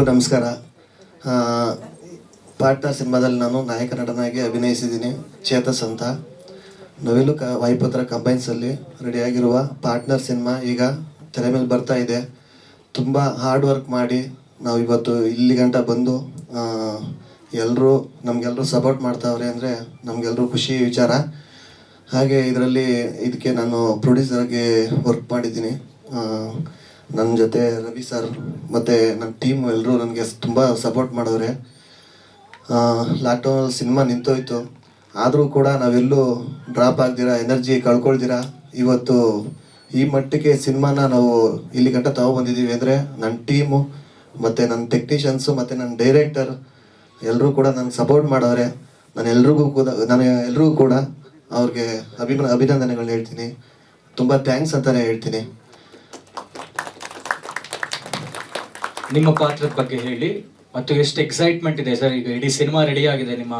ಎಲ್ರಿಗೂ ನಮಸ್ಕಾರ. ಪಾರ್ಟ್ನರ್ ಸಿನಿಮಾದಲ್ಲಿ ನಾನು ನಾಯಕ ನಟನಾಗಿ ಅಭಿನಯಿಸಿದ್ದೀನಿ. ಚೇತಸ್ ಅಂತ ನವಿಲು ವಾಯುಪುತ್ರ ಕಂಬೈನ್ಸಲ್ಲಿ ರೆಡಿಯಾಗಿರುವ ಪಾರ್ಟ್ನರ್ ಸಿನಿಮಾ ಈಗ ತೆರೆ ಮೇಲೆ ಬರ್ತಾ ಇದೆ. ತುಂಬ ಹಾರ್ಡ್ ವರ್ಕ್ ಮಾಡಿ ನಾವು ಇವತ್ತು ಇಲ್ಲಿ ಗಂಟ ಬಂದು ಎಲ್ಲರೂ ನಮಗೆಲ್ಲರೂ ಸಪೋರ್ಟ್ ಮಾಡ್ತಾವ್ರೆ ಅಂದರೆ ನಮಗೆಲ್ಲರೂ ಖುಷಿ ವಿಚಾರ. ಹಾಗೆ ಇದಕ್ಕೆ ನಾನು ಪ್ರೊಡ್ಯೂಸರ್ಗೆ ವರ್ಕ್ ಮಾಡಿದ್ದೀನಿ. ನನ್ನ ಜೊತೆ ರವಿ ಸರ್ ಮತ್ತು ನನ್ನ ಟೀಮು ಎಲ್ಲರೂ ನನಗೆ ತುಂಬ ಸಪೋರ್ಟ್ ಮಾಡೋರೆ. ಲಾಕ್ಡೌನಲ್ಲಿ ಸಿನಿಮಾ ನಿಂತೋಯ್ತು, ಆದರೂ ಕೂಡ ನಾವೆಲ್ಲೂ ಡ್ರಾಪ್ ಆಗ್ದಿರ, ಎನರ್ಜಿ ಕಳ್ಕೊಳ್ದಿರ ಇವತ್ತು ಈ ಮಟ್ಟಿಗೆ ಸಿನಿಮಾನ ನಾವು ಇಲ್ಲಿ ಗಂಟ ತಗೊಬಂದಿದ್ದೀವಿ ಅಂದರೆ ನನ್ನ ಟೀಮು ಮತ್ತು ನನ್ನ ಟೆಕ್ನಿಷಿಯನ್ಸು ಮತ್ತು ನನ್ನ ಡೈರೆಕ್ಟರ್ ಎಲ್ಲರೂ ಕೂಡ ನನಗೆ ಸಪೋರ್ಟ್ ಮಾಡೋರೆ. ನಾನು ಎಲ್ರಿಗೂ ಕೂಡ ಅವ್ರಿಗೆ ಅಭಿನಂದನೆಗಳನ್ನ ಹೇಳ್ತೀನಿ. ತುಂಬ ಥ್ಯಾಂಕ್ಸ್ ಅಂತಲೇ ಹೇಳ್ತೀನಿ. ನಿಮ್ಮ ಪಾತ್ರದ ಬಗ್ಗೆ ಹೇಳಿ ಮತ್ತು ಎಷ್ಟು ಎಕ್ಸೈಟ್ಮೆಂಟ್ ಇದೆ ಸರ್. ಈಗ ಇಡೀ ಸಿನಿಮಾ ರೆಡಿ ಆಗಿದೆ, ನಿಮ್ಮ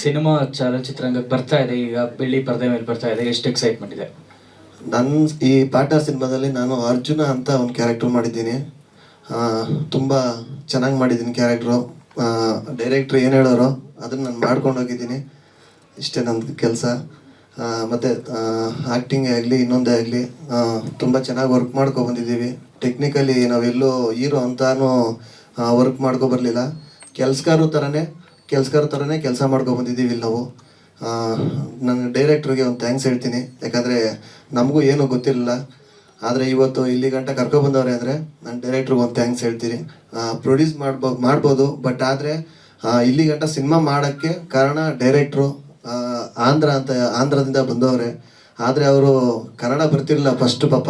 ಸಿನಿಮಾ ಚಲನಚಿತ್ರರಂಗಕ್ಕೆ ಬರ್ತಾ ಇದೆ, ಈಗ ಬೆಳ್ಳಿ ಪರದೆ ಮೇಲೆ ಬರ್ತಾ ಇದೆ, ಎಷ್ಟು ಎಕ್ಸೈಟ್ಮೆಂಟ್ ಇದೆ? ನನ್ನ ಈ ಪಾರ್ಟ್ನರ್ ಸಿನಿಮಾದಲ್ಲಿ ನಾನು ಅರ್ಜುನ ಅಂತ ಒಂದು ಕ್ಯಾರೆಕ್ಟರ್ ಮಾಡಿದ್ದೀನಿ. ತುಂಬ ಚೆನ್ನಾಗಿ ಮಾಡಿದ್ದೀನಿ ಕ್ಯಾರೆಕ್ಟ್ರು. ಡೈರೆಕ್ಟ್ರು ಏನು ಹೇಳೋರೋ ಅದನ್ನು ನಾನು ಮಾಡ್ಕೊಂಡು ಹೋಗಿದ್ದೀನಿ. ಇಷ್ಟೇ ನನ್ನ ಕೆಲಸ. ಮತ್ತು ಆ್ಯಕ್ಟಿಂಗೇ ಆಗಲಿ ಇನ್ನೊಂದೇ ಆಗಲಿ ತುಂಬ ಚೆನ್ನಾಗಿ ವರ್ಕ್ ಬಂದಿದ್ದೀವಿ. ಟೆಕ್ನಿಕಲಿ ನಾವೆಲ್ಲೂ ಹೀರೋ ಅಂತಾನು ವರ್ಕ್ ಬರಲಿಲ್ಲ. ಕೆಲಸಗಾರ ಥರನೇ ಕೆಲಸ ಬಂದಿದ್ದೀವಿ ನಾವು. ನನ್ನ ಡೈರೆಕ್ಟ್ರಿಗೆ ಒಂದು ಥ್ಯಾಂಕ್ಸ್ ಹೇಳ್ತೀನಿ, ಯಾಕಂದರೆ ನಮಗೂ ಏನೂ ಗೊತ್ತಿರಲಿಲ್ಲ. ಆದರೆ ಇವತ್ತು ಇಲ್ಲಿ ಗಂಟ ಕರ್ಕೊಬಂದವ್ರೆ ಅಂದರೆ ನನ್ನ ಡೈರೆಕ್ಟ್ರಿಗೆ ಒಂದು ಥ್ಯಾಂಕ್ಸ್ ಹೇಳ್ತೀನಿ. ಪ್ರೊಡ್ಯೂಸ್ ಮಾಡ್ಬೋದು, ಬಟ್ ಆದರೆ ಇಲ್ಲಿ ಗಂಟ ಸಿನಿಮಾ ಮಾಡೋಕ್ಕೆ ಕಾರಣ ಡೈರೆಕ್ಟ್ರು. ಆಂಧ್ರದಿಂದ ಬಂದವ್ರೆ, ಆದರೆ ಅವರು ಕನ್ನಡ ಬರ್ತಿರಲಿಲ್ಲ ಫಸ್ಟು. ಪಾಪ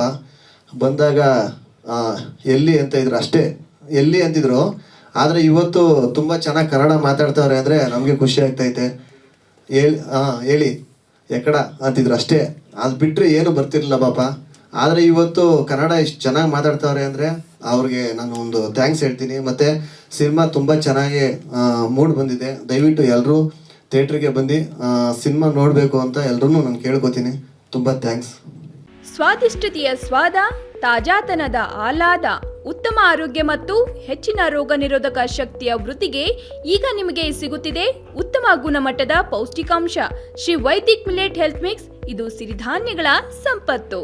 ಬಂದಾಗ ಎಲ್ಲಿ ಅಂತ ಇದ್ರು, ಅಷ್ಟೇ ಎಲ್ಲಿ ಅಂತಿದ್ರು. ಆದರೆ ಇವತ್ತು ತುಂಬ ಚೆನ್ನಾಗಿ ಕನ್ನಡ ಮಾತಾಡ್ತವ್ರೆ ಅಂದರೆ ನಮಗೆ ಖುಷಿ ಆಗ್ತೈತೆ. ಹೇಳಿ ಎಕ್ಕಡ ಅಂತಿದ್ರು, ಅಷ್ಟೇ. ಅದು ಬಿಟ್ಟರೆ ಏನು ಬರ್ತಿರಲಿಲ್ಲ ಪಾಪ. ಆದರೆ ಇವತ್ತು ಕನ್ನಡ ಇಷ್ಟು ಚೆನ್ನಾಗಿ ಮಾತಾಡ್ತವ್ರೆ ಅಂದರೆ ಅವ್ರಿಗೆ ನಾನು ಒಂದು ಥ್ಯಾಂಕ್ಸ್ ಹೇಳ್ತೀನಿ. ಮತ್ತು ಸಿನಿಮಾ ತುಂಬ ಚೆನ್ನಾಗಿ ಮೂಡ್ ಬಂದಿದೆ. ದಯವಿಟ್ಟು ಎಲ್ಲರೂ ಥಿಯೇಟ್ರಿಗೆ ಬಂದು ಸಿನಿಮಾ ನೋಡಬೇಕು ಅಂತ ಎಲ್ಲರೂ ನಾನು ಕೇಳ್ಕೊತೀನಿ. ತುಂಬ ಥ್ಯಾಂಕ್ಸ್. ಸ್ವಾದಿಷ್ಟತೆಯ ಸ್ವಾದ, ತಾಜಾತನದ ಆಹ್ಲಾದ, ಉತ್ತಮ ಆರೋಗ್ಯ ಮತ್ತು ಹೆಚ್ಚಿನ ರೋಗ ನಿರೋಧಕ ಶಕ್ತಿಯ ವೃದ್ಧಿಗೆ ಈಗ ನಿಮಗೆ ಸಿಗುತ್ತಿದೆ ಉತ್ತಮ ಗುಣಮಟ್ಟದ ಪೌಷ್ಟಿಕಾಂಶ. Shri Vaidik millet health mix. ಇದು ಸಿರಿಧಾನ್ಯಗಳ ಸಂಪತ್ತು.